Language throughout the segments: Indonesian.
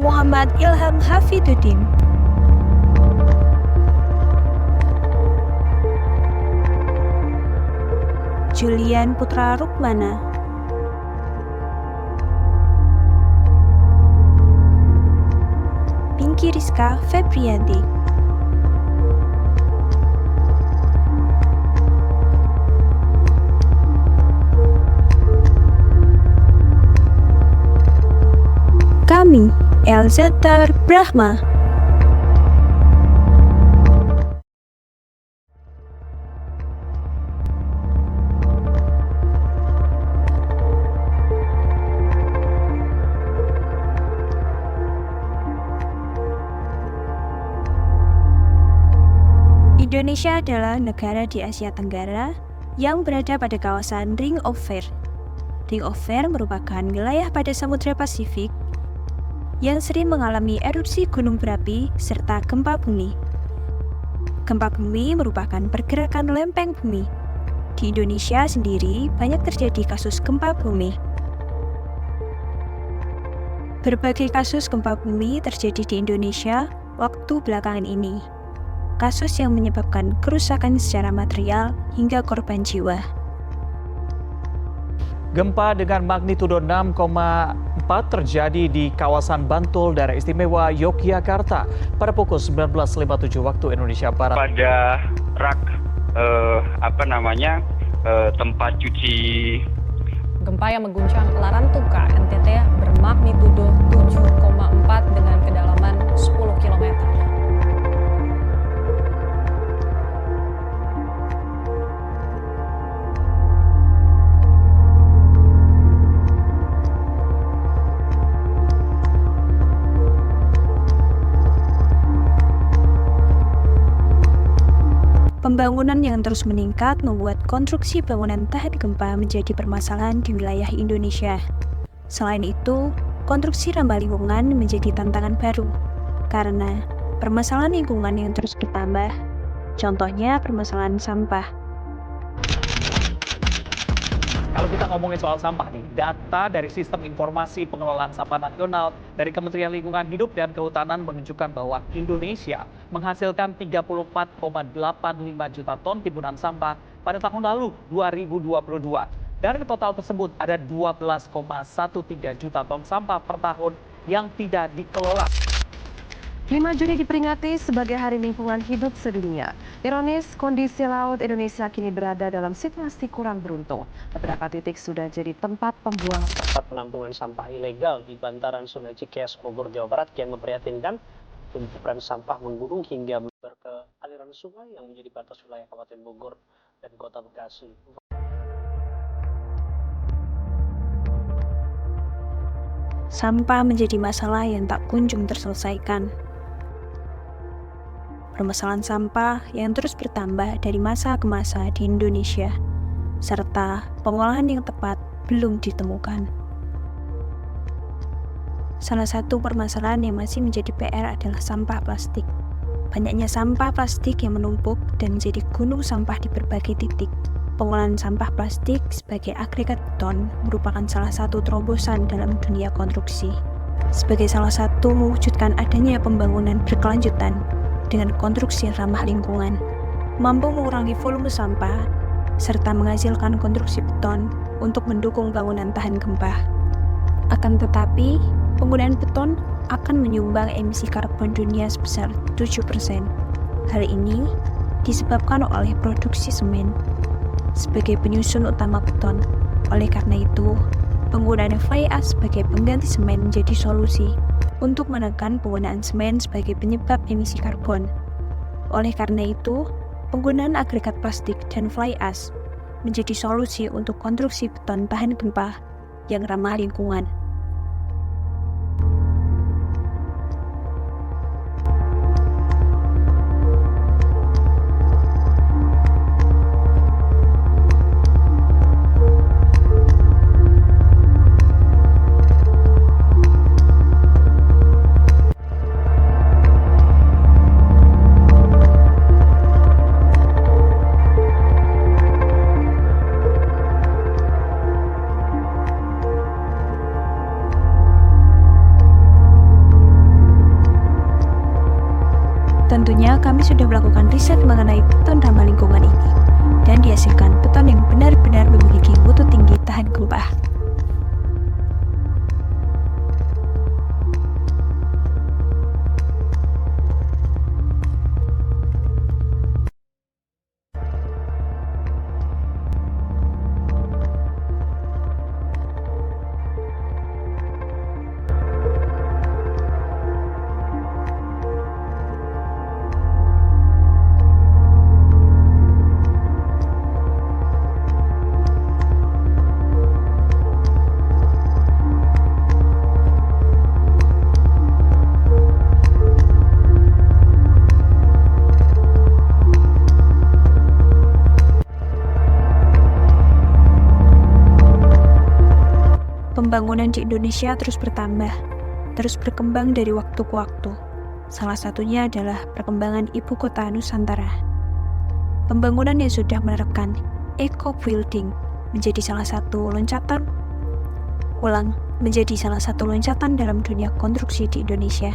Muhammad Ilham Hafidzuddin. Julian Putra Rukmana. Pinky Rizka Febrianti. Kami, Elzatar Brahma. Indonesia adalah negara di Asia Tenggara yang berada pada kawasan Ring of Fire. Ring of Fire merupakan wilayah pada Samudra Pasifik yang sering mengalami erupsi gunung berapi serta gempa bumi. Gempa bumi merupakan pergerakan lempeng bumi. Di Indonesia sendiri banyak terjadi kasus gempa bumi. Berbagai kasus gempa bumi terjadi di Indonesia waktu belakangan ini. Kasus yang menyebabkan kerusakan secara material hingga korban jiwa. Gempa dengan magnitudo 6,4 terjadi di kawasan Bantul, daerah istimewa Yogyakarta pada pukul 19.57 waktu Indonesia Barat. Pada rak tempat cuci. Gempa yang mengguncang Larantuka, NTT bermagnitudo 7,4 dengan kedalaman 10 km. Pembangunan yang terus meningkat membuat konstruksi bangunan tahan gempa menjadi permasalahan di wilayah Indonesia. Selain itu, konstruksi ramah lingkungan menjadi tantangan baru karena permasalahan lingkungan yang terus bertambah. Contohnya permasalahan sampah. Kalau kita ngomongin soal sampah nih, data dari Sistem Informasi Pengelolaan Sampah Nasional dari Kementerian Lingkungan Hidup dan Kehutanan menunjukkan bahwa Indonesia menghasilkan 34,85 juta ton timbunan sampah pada tahun lalu 2022. Dari total tersebut ada 12,13 juta ton sampah per tahun yang tidak dikelola. 5 Juni diperingati sebagai Hari Lingkungan Hidup Sedunia. Ironis, kondisi laut Indonesia kini berada dalam situasi kurang beruntung. Beberapa titik sudah jadi tempat pembuangan. Tempat penampungan sampah ilegal di bantaran Sungai Cikeas, Bogor, Jawa Barat yang memprihatinkan. Tumpukan sampah menggunung hingga menyambar ke aliran sungai yang menjadi batas wilayah Kabupaten Bogor dan Kota Bekasi. Sampah menjadi masalah yang tak kunjung terselesaikan. Permasalahan sampah yang terus bertambah dari masa ke masa di Indonesia, serta pengolahan yang tepat belum ditemukan. Salah satu permasalahan yang masih menjadi PR adalah sampah plastik. Banyaknya sampah plastik yang menumpuk dan menjadi gunung sampah di berbagai titik. Pengolahan sampah plastik sebagai agregat beton merupakan salah satu terobosan dalam dunia konstruksi. Sebagai salah satu mewujudkan adanya pembangunan berkelanjutan dengan konstruksi ramah lingkungan, mampu mengurangi volume sampah, serta menghasilkan konstruksi beton untuk mendukung bangunan tahan gempa. Akan tetapi, penggunaan beton akan menyumbang emisi karbon dunia sebesar 7%. Hal ini disebabkan oleh produksi semen sebagai penyusun utama beton. Oleh karena itu, penggunaan fly ash sebagai pengganti semen menjadi solusi untuk menekan penggunaan semen sebagai penyebab emisi karbon. Oleh karena itu, penggunaan agregat plastik dan fly ash menjadi solusi untuk konstruksi beton tahan gempa yang ramah lingkungan. Tentunya kami sudah melakukan riset mengenai beton ramah lingkungan ini dan dihasilkan beton yang benar-benar memiliki mutu tinggi tahan gempa. Pembangunan di Indonesia terus bertambah, terus berkembang dari waktu ke waktu. Salah satunya adalah perkembangan ibu kota Nusantara. Pembangunan yang sudah menerapkan eco-building menjadi salah satu loncatan dalam dunia konstruksi di Indonesia.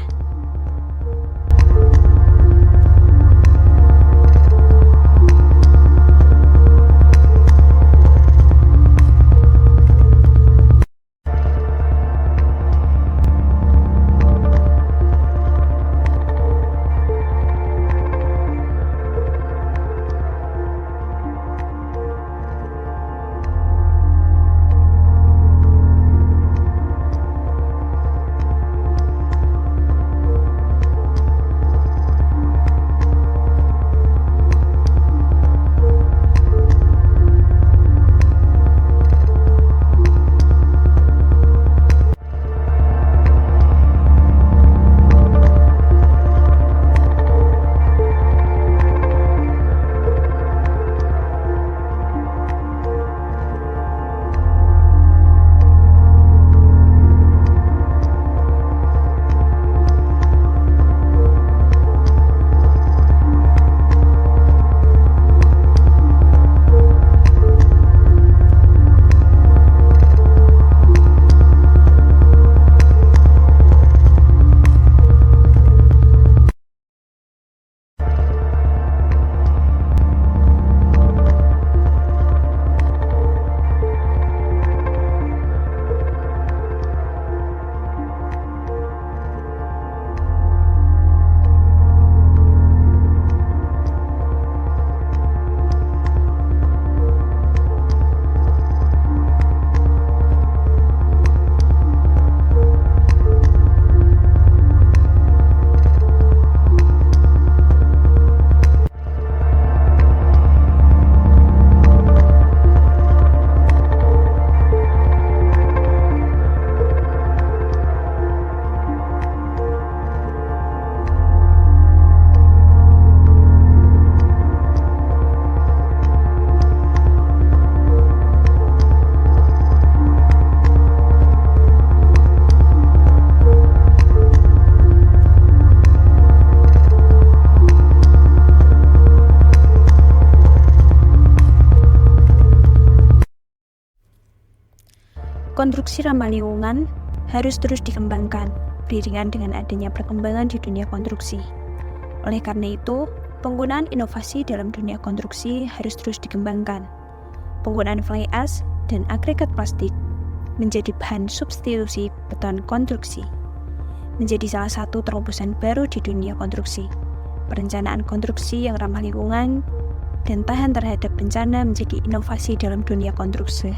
Konstruksi ramah lingkungan harus terus dikembangkan, beriringan dengan adanya perkembangan di dunia konstruksi. Oleh karena itu, penggunaan inovasi dalam dunia konstruksi harus terus dikembangkan. Penggunaan fly ash dan agregat plastik menjadi bahan substitusi beton konstruksi, menjadi salah satu terobosan baru di dunia konstruksi. Perencanaan konstruksi yang ramah lingkungan dan tahan terhadap bencana menjadi inovasi dalam dunia konstruksi.